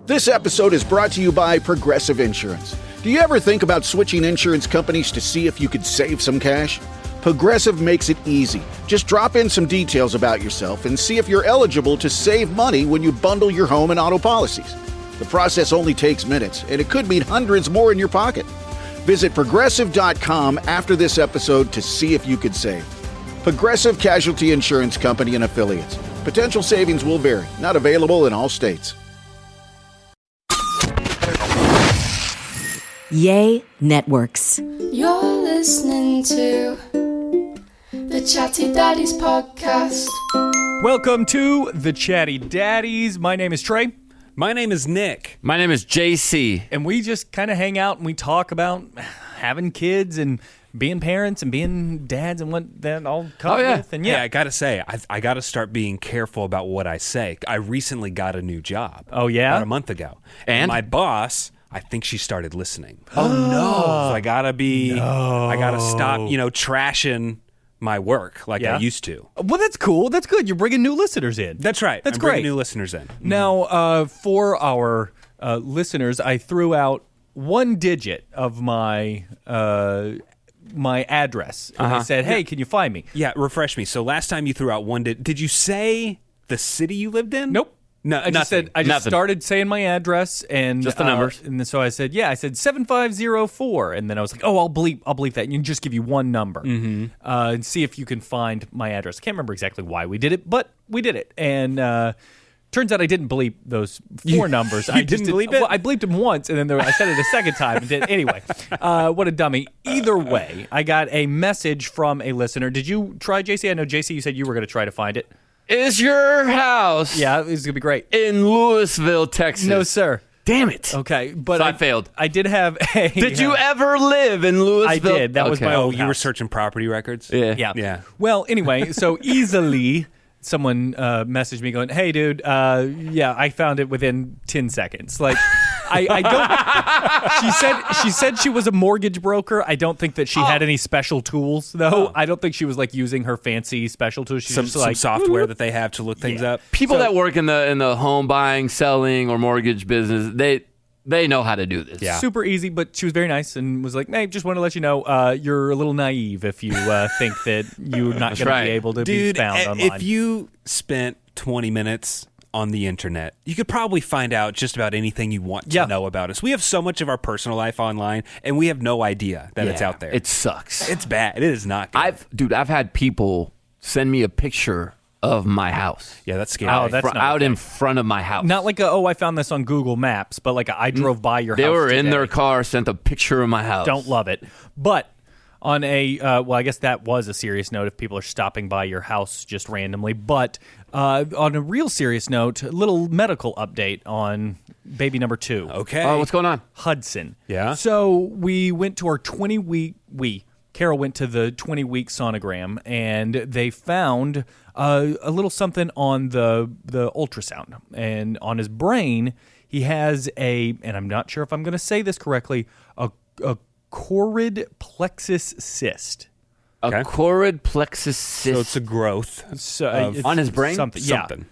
This episode is brought to you by Progressive Insurance. Do you ever think about switching insurance companies to see if you could save some cash? Progressive makes it easy. Just drop in some details about yourself and see if you're eligible to save money when you bundle your home and auto policies. The process only takes minutes, and it could mean hundreds more in your pocket. Visit Progressive.com after this episode to see if you could save. Progressive Casualty Insurance Company and Affiliates. Potential savings will vary. Not available in all states. Yay Networks. You're listening to the Chatty Daddies podcast. Welcome to the Chatty Daddies. My name is Trey. My name is Nick. My name is JC. And we just kind of hang out and we talk about having kids and being parents and being dads and what that all comes with. And I got to say, I got to start being careful about what I say. I recently got a new job. Oh, yeah? About a month ago. And? My boss, I think she started listening. Oh, no. So I got to stop, trashing my work like I used to. Well, that's cool. That's good. You're bringing new listeners in. That's right. That's I'm great. bringing new listeners in. Now, for our listeners, I threw out one digit of my address. And I said, hey, can you find me? Yeah, refresh me. So last time you threw out one, did you say the city you lived in? Nope. No, I just started saying my address and just the numbers. And then so I said 7504, and then I was like, I'll bleep that, and you just give you one number and see if you can find my address. I can't remember exactly why we did it, but we did it, and turns out I didn't bleep those four numbers. I didn't bleep it? Well, I bleeped them once, and then I said it a second time and did anyway. What a dummy! Either way, I got a message from a listener. Did you try, JC? I know JC, you said you were going to try to find it. Is your house Yeah, it's going to be great. in Louisville, Texas? No, sir. Damn it. Okay, but So I failed. I did have a... Did you ever live in Louisville? I did. That was my old You were house. searching property records? Yeah. Yeah. Well, anyway, so easily someone messaged me going, hey, dude, I found it within 10 seconds. Like, I don't... She said she was a mortgage broker. I don't think that she had any special tools, though. I don't think she was, like, using her fancy special tools. She's Some just like... software that they have to look things up. People that work in the home buying, selling, or mortgage business, they know how to do this. Yeah. Super easy, but she was very nice and was like, hey, just want to let you know you're a little naive if you think that you're not going to be able to be found online. If you spent 20 minutes on the internet, you could probably find out just about anything you want to know about us. We have so much of our personal life online, and we have no idea that it's out there. It sucks. It's bad. It is not good. I've had people send me a picture of my house. Yeah, that's scary. Oh, that's not out okay. in front of my house. Not like I found this on Google Maps, but like I drove by your house They were in today. their car, sent a picture of my house. Don't love it. But on a, I guess that was a serious note if people are stopping by your house just randomly. But on a real serious note, a little medical update on baby number 2. Okay. Oh, what's going on? Hudson. Yeah? So we went to our 20-week, Carol went to the 20-week sonogram, and they found a little something on the ultrasound. And on his brain, he has and I'm not sure if I'm going to say this correctly, a chorid plexus cyst. Okay. A chorid plexus cyst. So it's a growth So, on his brain? Something.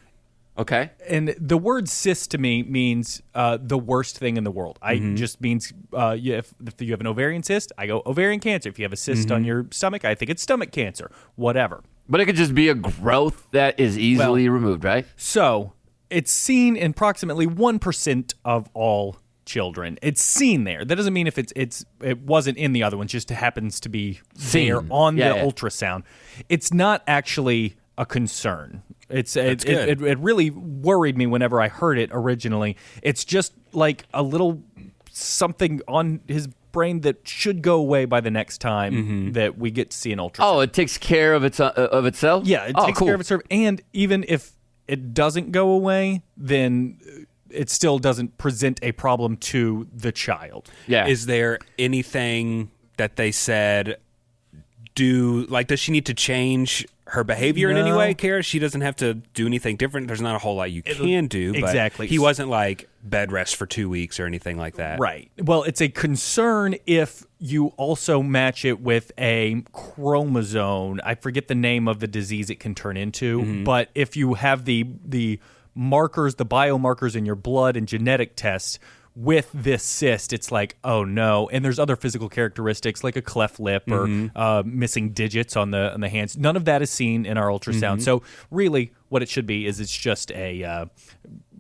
Okay. And the word cyst to me means the worst thing in the world. It just means if you have an ovarian cyst, I go ovarian cancer. If you have a cyst on your stomach, I think it's stomach cancer. Whatever. But it could just be a growth that is easily removed, right? So it's seen in approximately 1% of all children. It's seen there. That doesn't mean if it wasn't in the other ones, just happens to be there on the ultrasound. It's not actually a concern. It really worried me whenever I heard it originally. It's just like a little something on his brain that should go away by the next time that we get to see an ultrasound. Oh, it takes care of itself? Yeah, it takes care of itself. And even if it doesn't go away, then it still doesn't present a problem to the child. Yeah. Is there anything that they said does she need to change her behavior in any way, Kara? She doesn't have to do anything different. There's not a whole lot you can do. But exactly. He wasn't like bed rest for 2 weeks or anything like that. Right. Well, it's a concern if you also match it with a chromosome. I forget the name of the disease it can turn into, but if you have the markers, the biomarkers in your blood and genetic tests with this cyst, it's like, oh no. And there's other physical characteristics like a cleft lip or missing digits on the hands. None of that is seen in our ultrasound. So really what it should be is it's just a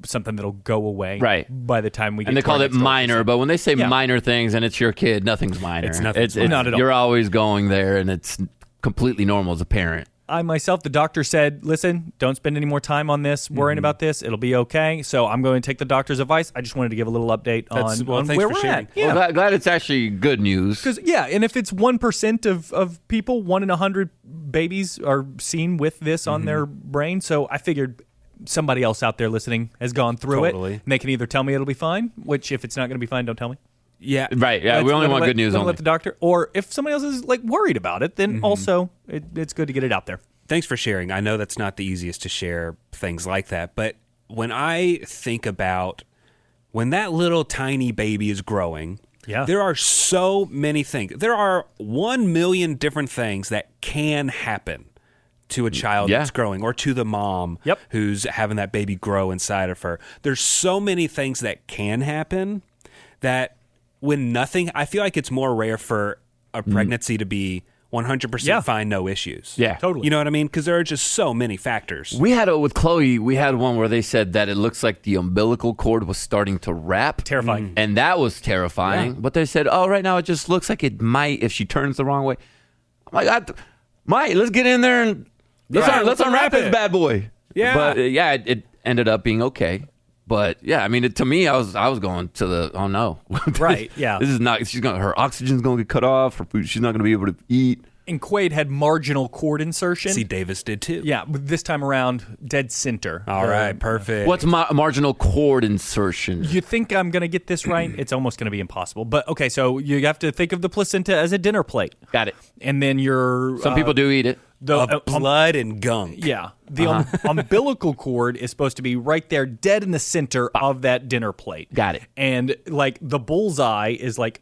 something that'll go away by the time we get to and they call it minor, ultrasound. but when they say minor things and it's your kid, nothing's minor. It's nothing. It's not at all. You're always going there, and it's completely normal as a parent. I myself, the doctor said, listen, don't spend any more time on this, worrying about this. It'll be okay. So I'm going to take the doctor's advice. I just wanted to give a little update on where we're at. Yeah. Well, glad it's actually good news. Because, and if it's 1% of people, 1 in 100 babies are seen with this on their brain. So I figured somebody else out there listening has gone through it. And they can either tell me it'll be fine, which if it's not going to be fine, don't tell me. Yeah. Right. Yeah. We only want good news only. Let the doctor, or if somebody else is like worried about it, then also it's good to get it out there. Thanks for sharing. I know that's not the easiest to share things like that, but when I think about when that little tiny baby is growing, there are so many things. There are 1 million different things that can happen to a child that's growing, or to the mom who's having that baby grow inside of her. There's so many things that can happen that when nothing, I feel like it's more rare for a pregnancy to be 100% fine, no issues. Yeah, totally. You know what I mean? Because there are just so many factors. We had with Chloe, we had one where they said that it looks like the umbilical cord was starting to wrap. Terrifying. And that was terrifying. But they said, oh, right now it just looks like it might if she turns the wrong way. I'm like, Mike, let's get in there and let's unwrap this bad boy. Yeah. But it ended up being okay. But I mean, to me, I was going to the no, right? Yeah, this is not. Her oxygen's going to get cut off. Her food, she's not going to be able to eat. And Quaid had marginal cord insertion. See, Davis did too. Yeah, but this time around, dead center. All right, perfect. What's marginal cord insertion? You think I'm going to get this right? It's almost going to be impossible. But okay, so you have to think of the placenta as a dinner plate. Got it. And then some people do eat it. The blood and gunk. Yeah. The umbilical cord is supposed to be right there, dead in the center of that dinner plate. Got it. And like the bullseye is like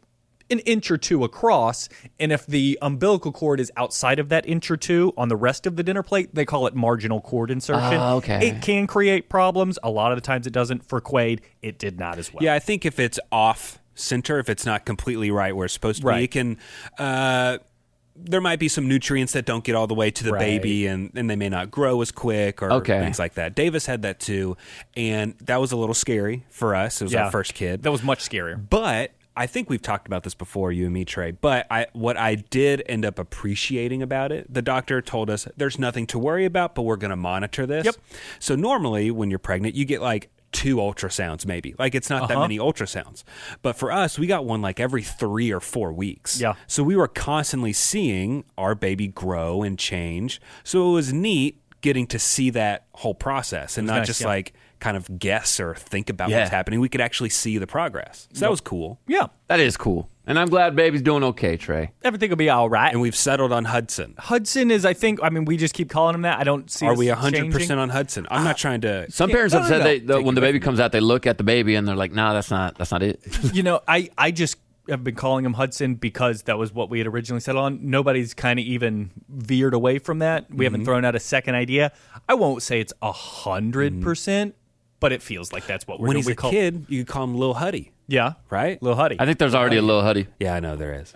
an inch or two across. And if the umbilical cord is outside of that inch or two on the rest of the dinner plate, they call it marginal cord insertion. Okay. It can create problems. A lot of the times it doesn't. For Quaid, it did not as well. Yeah, I think if it's off center, if it's not completely right where it's supposed to be, it can... there might be some nutrients that don't get all the way to the baby, and they may not grow as quick or things like that. Davis had that too, and that was a little scary for us. It was our first kid. That was much scarier. But I think we've talked about this before, you and me, Trey. But what I did end up appreciating about it, the doctor told us there's nothing to worry about, but we're going to monitor this. Yep. So normally when you're pregnant, you get like 2 ultrasounds maybe. Like it's not that many ultrasounds. But for us, we got one like every 3 or 4 weeks. Yeah. So we were constantly seeing our baby grow and change. So it was neat getting to see that whole process and not just like kind of guess or think about what's happening. We could actually see the progress. So that was cool. Yeah. That is cool. And I'm glad baby's doing okay, Trey. Everything will be all right. And we've settled on Hudson. Hudson is, we just keep calling him that. I don't see. Are we 100% on Hudson? I'm not trying to. Some parents have said when the baby comes out, they look at the baby and they're like, "No, that's not it." I just have been calling him Hudson because that was what we had originally settled on. Nobody's kind of even veered away from that. We haven't thrown out a second idea. I won't say it's 100%, but it feels like that's what we're When doing. he's a kid, you could call him Lil Huddy. Yeah. Right? Lil Huddy. I think there's already a Lil Huddy. Yeah, I know there is.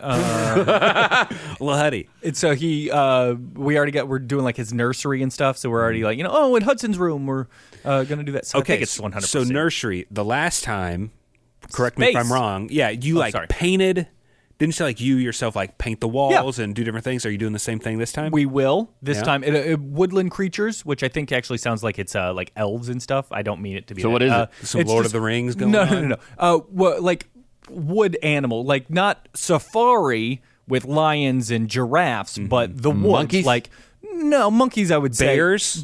Lil Huddy. And so we're doing like his nursery and stuff. So we're already like, in Hudson's room, we're going to do that. So I think it's 100%. So nursery, the last time, correct me if I'm wrong. Yeah, you painted. Didn't you you yourself paint the walls and do different things? Are you doing the same thing this time? We will this time. Woodland creatures, which I think actually sounds like it's like elves and stuff. I don't mean it to be. So what is it? Some Lord of the Rings going on? No. Like wood animal, like not safari with lions and giraffes, but the woods, monkeys? No, monkeys, I would say.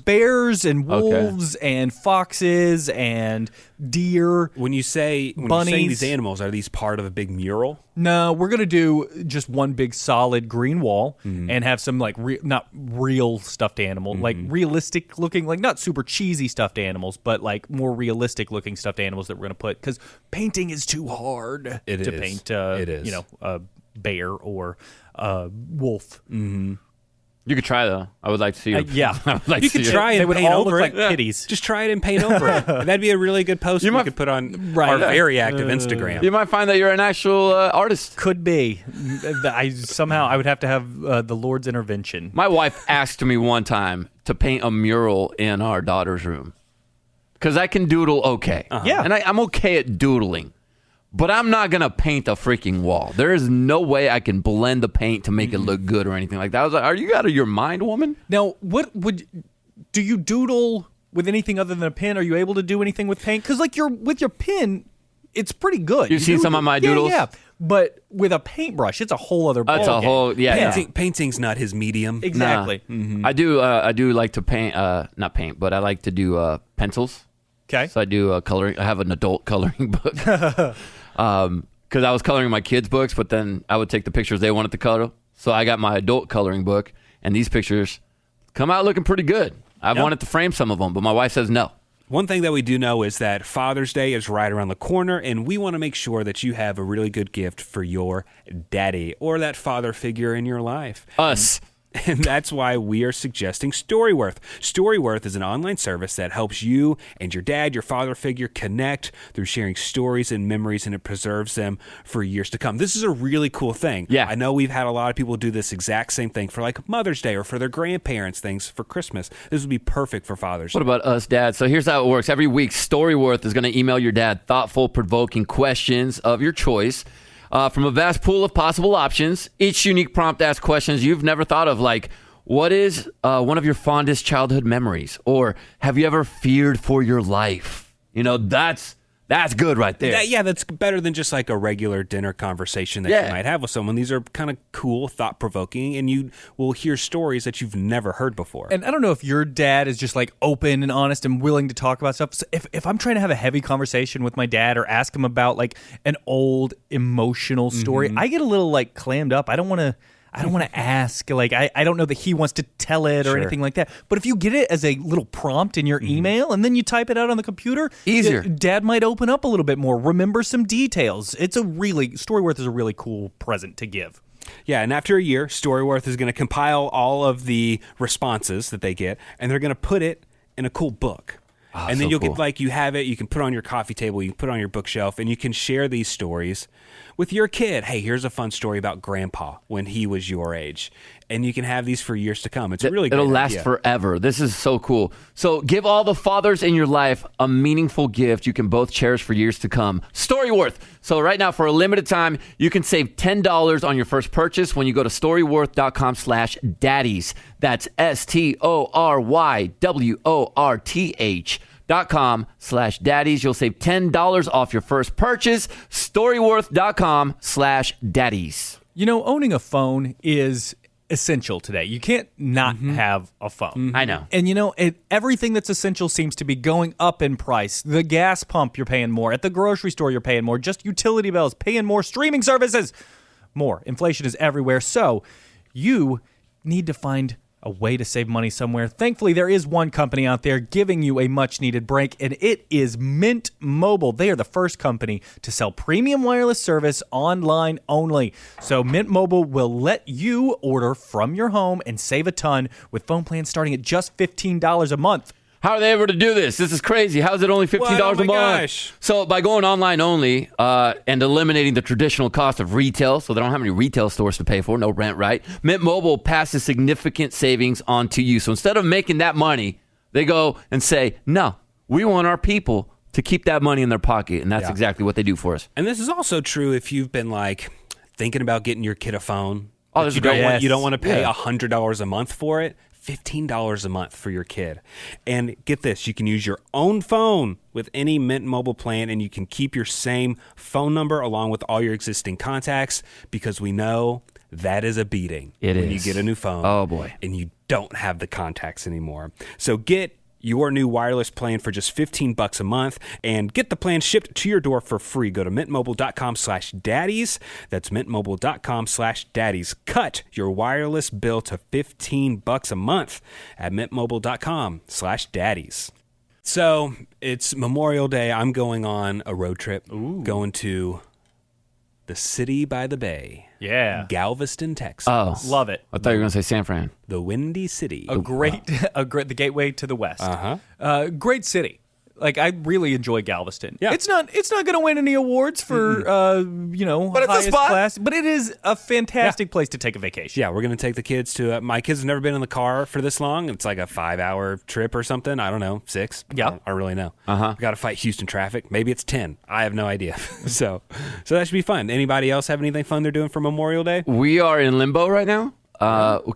Bears and wolves and foxes and deer. When you're saying these animals, are these part of a big mural? No, we're going to do just one big solid green wall and have some not real stuffed animal, like realistic looking, like not super cheesy stuffed animals, but like more realistic looking stuffed animals that we're going to put, because painting is too hard to paint, it is. A bear or a wolf. Mm-hmm. You could try though. I would like to see you. Yeah, I would like You to could see try they and would paint all over look it. like kitties. Just try it and paint over it. That'd be a really good post we could put on our very active Instagram. You might find that you're an actual artist. Could be. I would have to have the Lord's intervention. My wife asked me one time to paint a mural in our daughter's room because I can doodle okay. Yeah, and I'm okay at doodling. But I'm not going to paint a freaking wall. There is no way I can blend the paint to make it look good or anything like that. I was like, are you out of your mind, woman? Now, do you doodle with anything other than a pen? Are you able to do anything with paint? Because with your pen, it's pretty good. You've seen some of my doodles? Yeah. But with a paintbrush, it's a whole other ball That's a game. whole, Painting's not his medium. Exactly. Nah. Mm-hmm. I do like to paint, not paint, but I like to do pencils. Okay. So I do coloring. I have an adult coloring book. Because I was coloring my kids' books, but then I would take the pictures they wanted to color. So I got my adult coloring book, and these pictures come out looking pretty good. I wanted to frame some of them, but my wife says no. One thing that we do know is that Father's Day is right around the corner, and we want to make sure that you have a really good gift for your daddy or that father figure in your life. Us. And that's why we are suggesting Storyworth. Storyworth is an online service that helps you and your dad, your father figure, connect through sharing stories and memories, and it preserves them for years to come. This is a really cool thing. Yeah. I know we've had a lot of people do this exact same thing for like Mother's Day or for their grandparents' things for Christmas. This would be perfect for Father's Day. What about us, Dad? So here's how it works. Every week, Storyworth is going to email your dad thoughtful, provoking questions of your choice. From a vast pool of possible options. Each unique prompt asks questions you've never thought of, like, what is one of your fondest childhood memories? Or have you ever feared for your life? You know, that's good right there. That's better than just like a regular dinner conversation that you might have with someone. These are kind of cool, thought-provoking, and you will hear stories that you've never heard before. And I don't know if your dad is just like open and honest and willing to talk about stuff. So if I'm trying to have a heavy conversation with my dad or ask him about like an old emotional story, I get a little like clammed up. I don't want to ask. Like, I don't know that he wants to tell it or anything like that. But if you get it as a little prompt in your email and then you type it out on the computer, easier. Dad might open up a little bit more, remember some details. Storyworth is a really cool present to give. Yeah, and after a year, Storyworth is going to compile all of the responses that they get, and they're going to put it in a cool book. And then you'll get, you have it, you can put it on your coffee table, you can put it on your bookshelf, and you can share these stories with your kid. Hey, here's a fun story about Grandpa when he was your age. And you can have these for years to come. It's really great. It'll last forever. This is so cool. So give all the fathers in your life a meaningful gift you can both cherish for years to come. Storyworth. So right now, for a limited time, you can save $10 on your first purchase when you go to storyworth.com/daddies. That's STORYWORTH.com/daddies. You'll save $10 off your first purchase. Storyworth.com/daddies. You know, owning a phone is essential today. You can't not have a phone. I know. And you know, everything that's essential seems to be going up in price. The gas pump, you're paying more. At the grocery store, you're paying more. Just utility bills, paying more. Streaming services, more. Inflation is everywhere. So you need to find a way to save money somewhere. Thankfully, there is one company out there giving you a much-needed break, and it is Mint Mobile. They are the first company to sell premium wireless service online only. So Mint Mobile will let you order from your home and save a ton with phone plans starting at just $15 a month. How are they able to do this? This is crazy. How is it only $15 a month? Gosh. So by going online only and eliminating the traditional cost of retail, so they don't have any retail stores to pay for, no rent, right? Mint Mobile passes significant savings on to you. So instead of making that money, they go and say, no, we want our people to keep that money in their pocket. And that's exactly what they do for us. And this is also true if you've been thinking about getting your kid a phone. Oh, this is great. You don't want to pay $100 a month for it. $15 a month for your kid. And get this, you can use your own phone with any Mint Mobile plan, and you can keep your same phone number along with all your existing contacts, because we know that is a beating when you get a new phone. Oh, boy. And you don't have the contacts anymore. So get your new wireless plan for just $15 a month and get the plan shipped to your door for free. Go to mintmobile.com/daddies. That's mintmobile.com/daddies. Cut your wireless bill to $15 a month at mintmobile.com/daddies. So it's Memorial Day. I'm going on a road trip, going to the city by the bay. Yeah. Galveston, Texas. Oh, Love it. I thought you were going to say San Fran. The Windy City. The gateway to the West. Great city. Like, I really enjoy Galveston. Yeah. It's not going to win any awards for But it's a highest spot. class, but it is a fantastic place to take a vacation. Yeah, we're going to take the kids to my kids have never been in the car for this long. It's like a 5-hour trip or something. I don't know, 6. Yeah. I don't really know. We got to fight Houston traffic. Maybe it's 10. I have no idea. so that should be fun. Anybody else have anything fun they're doing for Memorial Day? We are in limbo right now.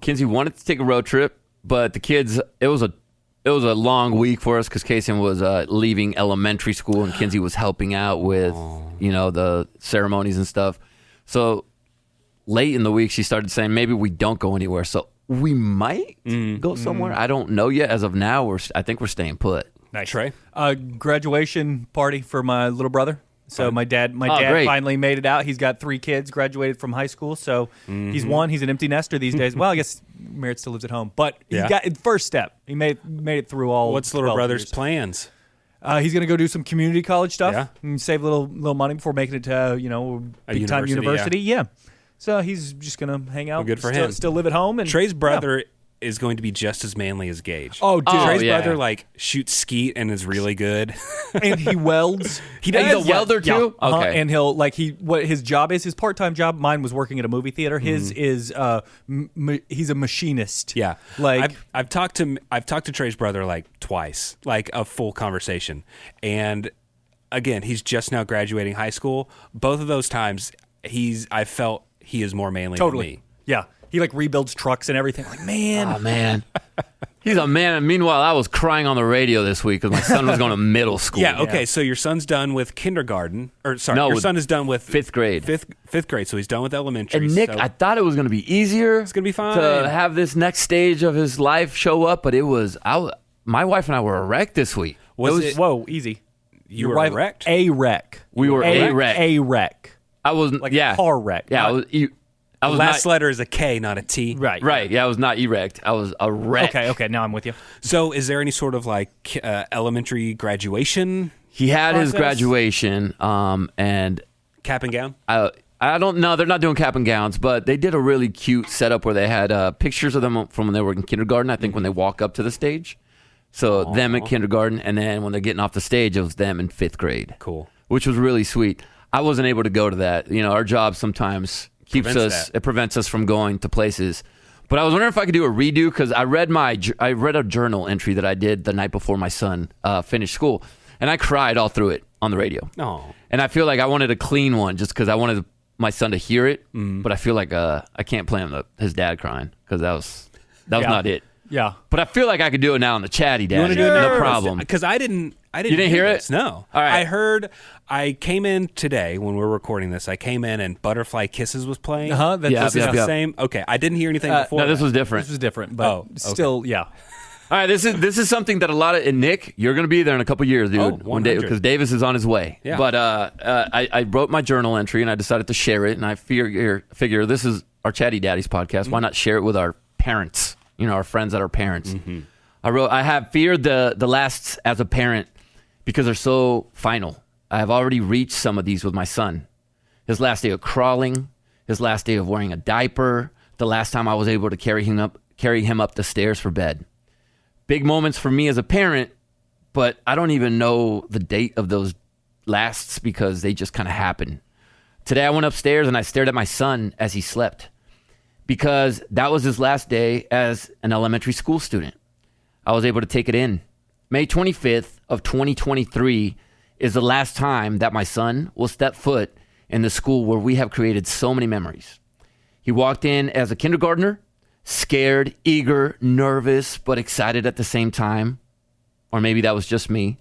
Kinsey wanted to take a road trip, but the kids, it was a long week for us because Kason was leaving elementary school and Kinsey was helping out with, the ceremonies and stuff. So late in the week, she started saying maybe we don't go anywhere. So we might go somewhere. I don't know yet. As of now, I think we're staying put. Nice. Trey? Graduation party for my little brother. So my dad great. finally made it out. He's got 3 kids, graduated from high school. So he's an empty nester these days. Well, I guess Merritt still lives at home, but he got first step. He made it through all. What's little brother's plans? He's going to go do some community college stuff Yeah. and save a little money before making it to big time university. Yeah. So he's just going to hang out. Well, good for him. Still live at home. And Trey's brother is going to be just as manly as Gage. Oh, dude. Trey's yeah. brother shoots skeet and is really good. And he welds. He does. He's a welder too? Yeah. Okay. And he'll what his job is, his part-time job. Mine was working at a movie theater. His is he's a machinist. Yeah, Like I've talked to Trey's brother twice, a full conversation, and again, he's just now graduating high school. Both of those times, I felt he is more manly than me. Yeah. He rebuilds trucks and everything. Like, man. Oh, man. He's a man. And meanwhile, I was crying on the radio this week because my son was going to middle school. Yeah, okay, so your son's done with kindergarten. Your son is done with 5th grade. Fifth grade, so he's done with elementary. And Nick, I thought it was going to be easier. It's going to be fine. To have this next stage of his life show up, but it was, my wife and I were a wreck this week. Whoa, easy. You were wrecked? A wreck. We were a wreck. A wreck. I was, a car wreck. Yeah, I was last letter is a K, not a T. Right. Yeah, I was not erect. I was a wreck. Okay, now I'm with you. So is there any sort of elementary graduation? He had process? his graduation, and Cap and gown? I don't know. They're not doing cap and gowns, but they did a really cute setup where they had pictures of them from when they were in kindergarten, I think when they walk up to the stage. So them in kindergarten, and then when they're getting off the stage, it was them in 5th grade. Cool. Which was really sweet. I wasn't able to go to that. Our job sometimes prevents us from going to places. But I was wondering if I could do a redo because I read a journal entry that I did the night before my son finished school, and I cried all through it on the radio. Oh. And I feel like I wanted a clean one just because I wanted my son to hear it. But I feel like I can't play him his dad crying because that was not it. Yeah. But I feel like I could do it now on the chatty dad. You want to do it No now? problem. Because I didn't You didn't hear this. it? No. All right. I came in today when we were recording this. I came in and Butterfly Kisses was playing. That's Yeah, This is yeah. the same. Okay, I didn't hear anything before. No, this that. was different. This was different, but still, yeah. All right, this is something that and Nick, you're going to be there in a couple years, dude. Oh, 100. Because Davis is on his way. Yeah. But I wrote my journal entry and I decided to share it. And I figure this is our Chatty Daddies podcast. Why not share it with our parents? Our friends that are parents. I have feared the lasts as a parent because they're so final. I have already reached some of these with my son. His last day of crawling, his last day of wearing a diaper, the last time I was able to carry him up the stairs for bed. Big moments for me as a parent, but I don't even know the date of those lasts because they just kind of happen. Today I went upstairs and I stared at my son as he slept because that was his last day as an elementary school student. I was able to take it in. May 25th of 2023 is the last time that my son will step foot in the school where we have created so many memories. He walked in as a kindergartner, scared, eager, nervous, but excited at the same time. Or maybe that was just me.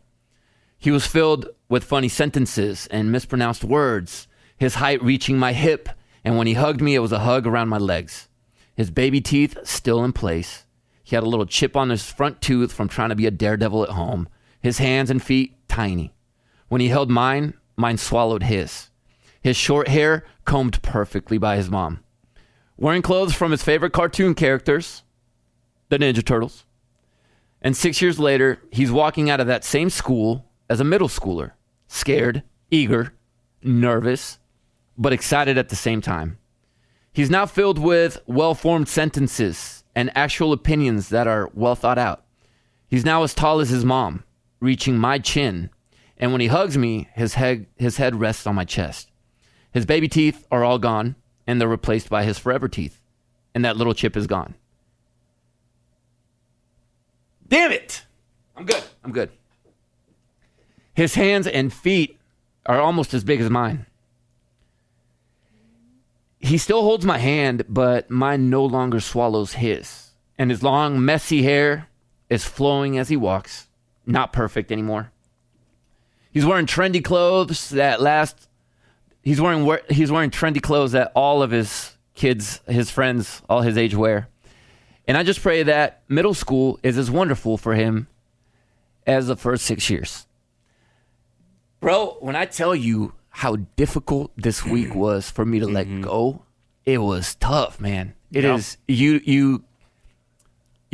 He was filled with funny sentences and mispronounced words, his height reaching my hip, and when he hugged me, it was a hug around my legs. His baby teeth still in place. He had a little chip on his front tooth from trying to be a daredevil at home. His hands and feet, tiny. When he held mine swallowed his. His short hair combed perfectly by his mom. Wearing clothes from his favorite cartoon characters, the Ninja Turtles. And 6 years later, he's walking out of that same school as a middle schooler. Scared, eager, nervous, but excited at the same time. He's now filled with well-formed sentences and actual opinions that are well thought out. He's now as tall as his mom, reaching my chin. And when he hugs me, his head rests on my chest. His baby teeth are all gone, and they're replaced by his forever teeth. And that little chip is gone. Damn it! I'm good. His hands and feet are almost as big as mine. He still holds my hand, but mine no longer swallows his. And his long, messy hair is flowing as he walks. Not perfect anymore. He's wearing trendy clothes that last. He's wearing trendy clothes that all of his kids, his friends, all his age wear. And I just pray that middle school is as wonderful for him as the first 6 years. Bro, when I tell you how difficult this week was for me to let go, it was tough, man. It is. You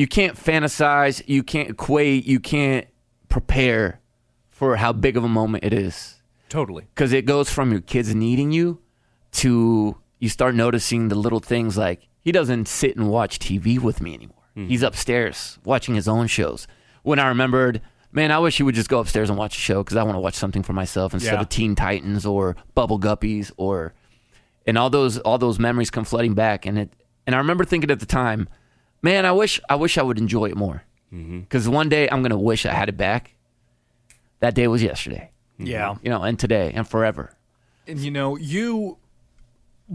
can't fantasize, you can't equate, you can't prepare for how big of a moment it is. Totally. Because it goes from your kids needing you to you start noticing the little things like he doesn't sit and watch TV with me anymore. He's upstairs watching his own shows. When I remembered, man, I wish he would just go upstairs and watch a show because I want to watch something for myself instead of Teen Titans or Bubble Guppies and all those memories come flooding back. And I remember thinking at the time, man, I wish I would enjoy it more. Because one day I'm going to wish I had it back. That day was yesterday. Yeah. And today and forever. And you,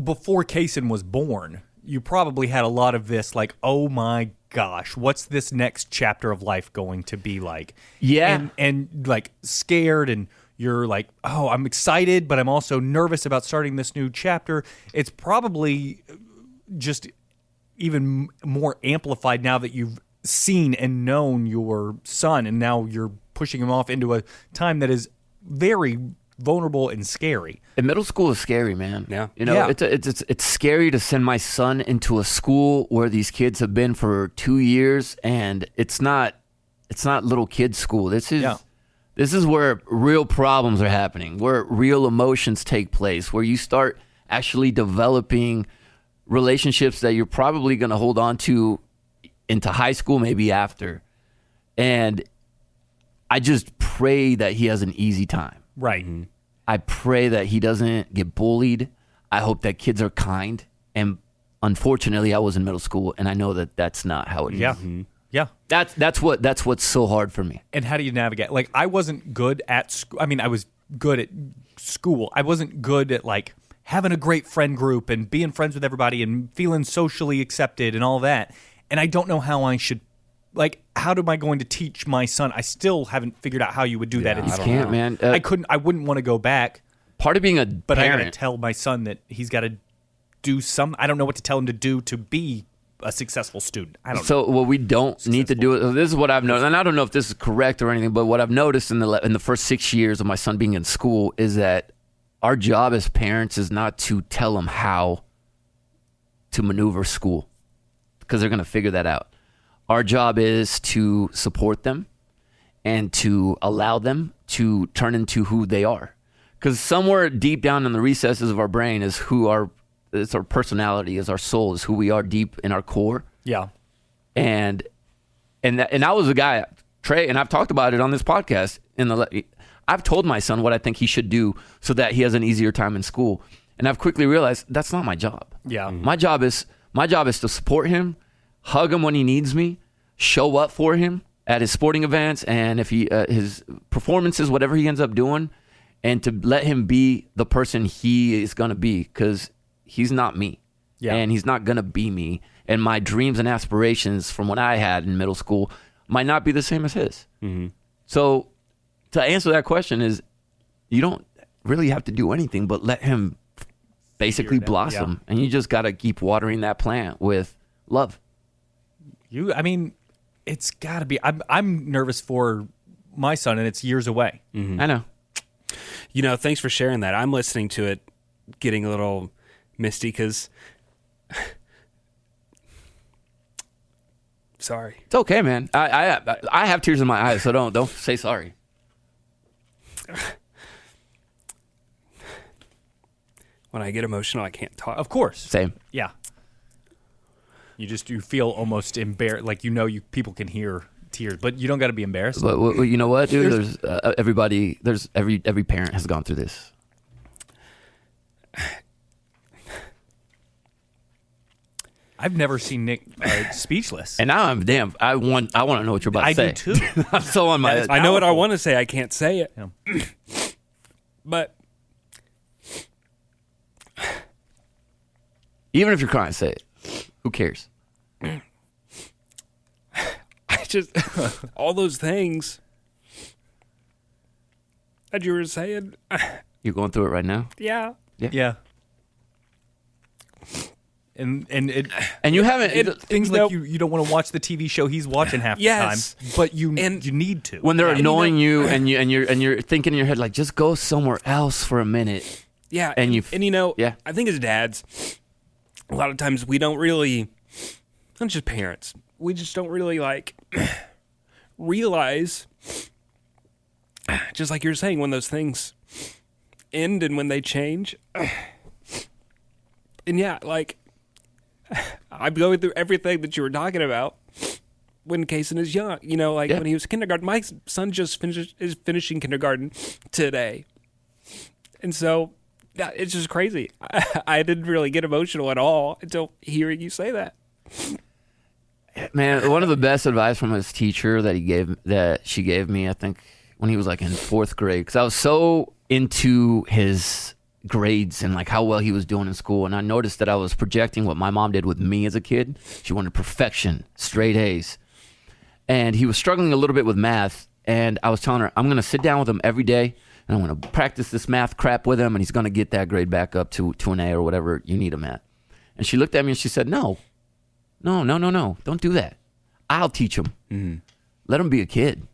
before Kaysen was born, you probably had a lot of this like, oh my gosh, what's this next chapter of life going to be like? Yeah. And like scared, and you're like, oh, I'm excited, but I'm also nervous about starting this new chapter. It's probably just even more amplified now that you've seen and known your son, and now you're pushing him off into a time that is very vulnerable and scary. And middle school is scary, man. Yeah. It's scary to send my son into a school where these kids have been for 2 years, and it's not little kids school. This is where real problems are happening, where real emotions take place, where you start actually developing relationships that you're probably going to hold on to into high school, maybe after. And I just pray that he has an easy time. Right. I pray that he doesn't get bullied. I hope that kids are kind. And unfortunately, I was in middle school, and I know that that's not how it is. Yeah. Yeah. That's what's so hard for me. And how do you navigate? Like, I wasn't good at school. I mean, I was good at school. I wasn't good at like having a great friend group and being friends with everybody and feeling socially accepted and all that. And I don't know how I should, like, how am I going to teach my son? I still haven't figured out how you would do that. You can't, man. I wouldn't want to go back. Part of being a But parent, I got to tell my son that he's got to do some. I don't know what to tell him to do to be a successful student. I don't know. So what we don't need to do, this is what I've noticed, and I don't know if this is correct or anything, but what I've noticed in the first 6 years of my son being in school is that our job as parents is not to tell them how to maneuver school, because they're going to figure that out. Our job is to support them and to allow them to turn into who they are. Because somewhere deep down in the recesses of our brain is it's our personality, is our soul, is who we are deep in our core. Yeah. And I was a guy, Trey, and I've talked about it on this podcast. I've told my son what I think he should do so that he has an easier time in school. And I've quickly realized that's not my job. Yeah. My job is to support him, hug him when he needs me, show up for him at his sporting events and if he his performances, whatever he ends up doing, and to let him be the person he is going to be, because he's not me. Yeah. And he's not going to be me. And my dreams and aspirations from what I had in middle school might not be the same as his. Mm-hmm. So to answer that question is, you don't really have to do anything but let him basically blossom. Yeah. And you just got to keep watering that plant with love. It's got to be. I'm nervous for my son, and it's years away. Mm-hmm. I know. Thanks for sharing that. I'm listening to it, getting a little misty because. Sorry. It's okay, man. I have tears in my eyes, so don't say sorry. When I get emotional, I can't talk. Of course. Same. Yeah. You feel almost embarrassed, like people can hear tears, but you don't got to be embarrassed. But you know what, dude? There's everybody. There's every parent has gone through this. I've never seen Nick speechless. And now I want to know what you're about to say. I do too. I'm so on my. I know what I want to say. I can't say it. Yeah. But even if you're crying, say it. Who cares? I just all those things that you were saying. You're going through it right now. Yeah. Yeah. And you haven't things like you don't want to watch the TV show he's watching half the time, but you need to when they're annoying you and you're thinking in your head like just go somewhere else for a minute. Yeah, and yeah. I think as dads, a lot of times we don't really, not just parents, we just don't really like realize, just like you're saying, when those things end and when they change. And yeah, like I'm going through everything that you were talking about when Kason is young. You know, like when he was kindergarten. My son just is finishing kindergarten today, and so. Yeah, it's just crazy. I didn't really get emotional at all until hearing you say that. Man, one of the best advice from his teacher that she gave me, I think, when he was like in 4th grade, because I was so into his grades and like how well he was doing in school, and I noticed that I was projecting what my mom did with me as a kid. She wanted perfection, straight A's, and he was struggling a little bit with math. And I was telling her, I'm going to sit down with him every day. And I'm going to practice this math crap with him, and he's going to get that grade back up to an A or whatever you need him at. And she looked at me and she said, no, don't do that. I'll teach him. Mm-hmm. Let him be a kid.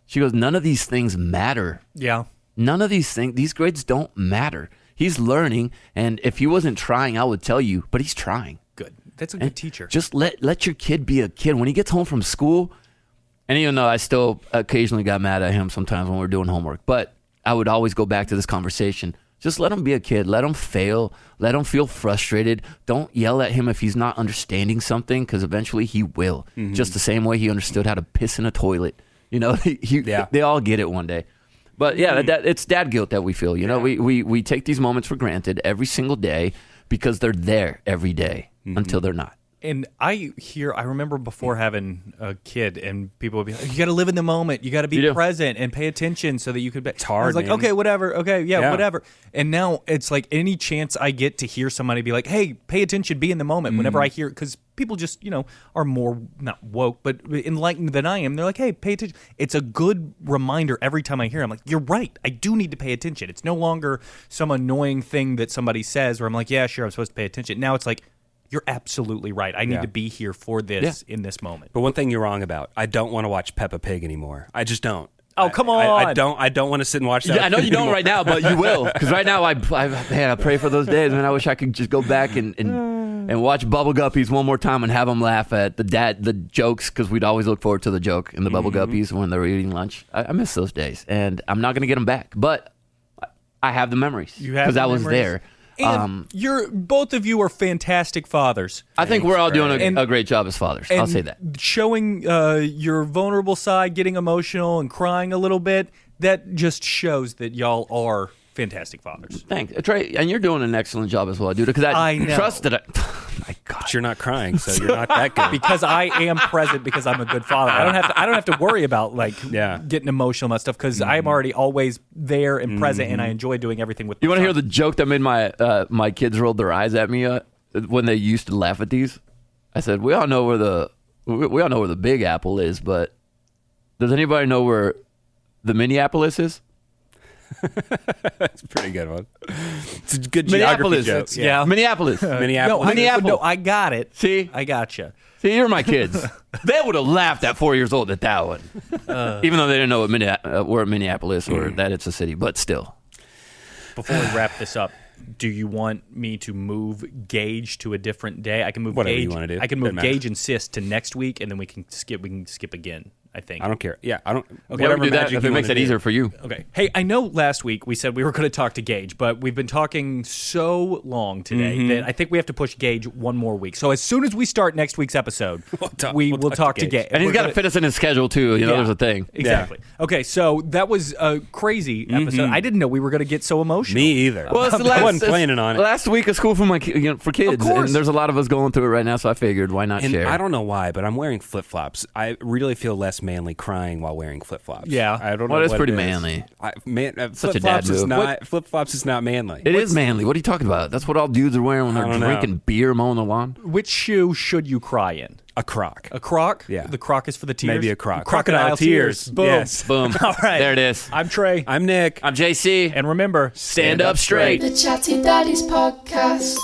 She goes, none of these things matter. Yeah. None of these grades don't matter. He's learning, and if he wasn't trying, I would tell you, but he's trying. Good. That's a good teacher. Just let your kid be a kid. When he gets home from school, and even though I still occasionally got mad at him sometimes when we were doing homework, but I would always go back to this conversation. Just let him be a kid. Let him fail. Let him feel frustrated. Don't yell at him if he's not understanding something, because eventually he will. Mm-hmm. Just the same way he understood how to piss in a toilet. You know, they all get it one day. But yeah, it's dad guilt that we feel. You know, we take these moments for granted every single day because they're there every day until they're not. And I remember before having a kid, and people would be like, you got to live in the moment. You got to be present and pay attention so that you could be. It's hard, I was like, man. okay, whatever. Okay, yeah, whatever. And now it's like any chance I get to hear somebody be like, hey, pay attention, be in the moment. Whenever I hear, because people just, are more, not woke, but enlightened than I am. They're like, hey, pay attention. It's a good reminder every time I hear it. I'm like, you're right. I do need to pay attention. It's no longer some annoying thing that somebody says where I'm like, yeah, sure, I'm supposed to pay attention. Now it's like, you're absolutely right. I need to be here for this in this moment. But one thing you're wrong about, I don't want to watch Peppa Pig anymore. I just don't. Oh, come on. I don't want to sit and watch that. Yeah, I know you don't right now, but you will. Because right now, I pray for those days, man. I wish I could just go back and watch Bubble Guppies one more time and have them laugh at the jokes, because we'd always look forward to the joke in the Bubble Guppies when they were eating lunch. I miss those days, and I'm not going to get them back. But I have the memories because I was there. And both of you are fantastic fathers. I think we're all doing a great job as fathers. I'll say that. Showing your vulnerable side, getting emotional and crying a little bit, that just shows that y'all are fantastic fathers. Thanks, Trey, and you're doing an excellent job as well, dude. Because I know. Trust that. Oh my God, but you're not crying, so you're not that good. Because I am present, because I'm a good father. I don't have to worry about getting emotional about stuff, because I'm already always there and present, and I enjoy doing everything with. You want to hear the joke that made my kids rolled their eyes at me when they used to laugh at these? I said, we all know where the Big Apple is, but does anybody know where the Minneapolis is? That's a pretty good one. It's a good geography joke. Minneapolis. Minneapolis. No, I got it. See? I gotcha. See, you're my kids. They would have laughed at 4 years old at that one. Even though they didn't know where Minneapolis or that it's a city, but still. Before we wrap this up, do you want me to move Gage to a different day? I can move whatever Gage. You want to do. I can move Gage and Sis to next week, and then we can skip again. I think. I don't care. Yeah, I don't. Okay, we do that if it makes it easier for you. Okay. Hey, I know last week we said we were going to talk to Gage, but we've been talking so long today that I think we have to push Gage one more week. So as soon as we start next week's episode, we'll talk to Gage. And he's got to fit us in his schedule, too. There's a thing. Exactly. Yeah. Okay, so that was a crazy episode. I didn't know we were going to get so emotional. Me either. Well, I wasn't planning on it. Last week of school for for kids. Of course. And there's a lot of us going through it right now, so I figured, why not share? I don't know why, but I'm wearing flip-flops. I really feel less manly crying while wearing flip-flops. Yeah. I don't know. Well, it's what pretty it is. manly. Such a dad move. Flip-flops is not manly. It is manly. What are you talking about? That's what all dudes are wearing when they're drinking beer, mowing the lawn. Which shoe should you cry in? A croc. A croc? Yeah. The croc is for the tears? Maybe a croc. Crocodile tears. Boom. Yes. Boom. All right. There it is. I'm Trey. I'm Nick. I'm JC. And remember, stand up straight. The Chatty Daddies Podcast.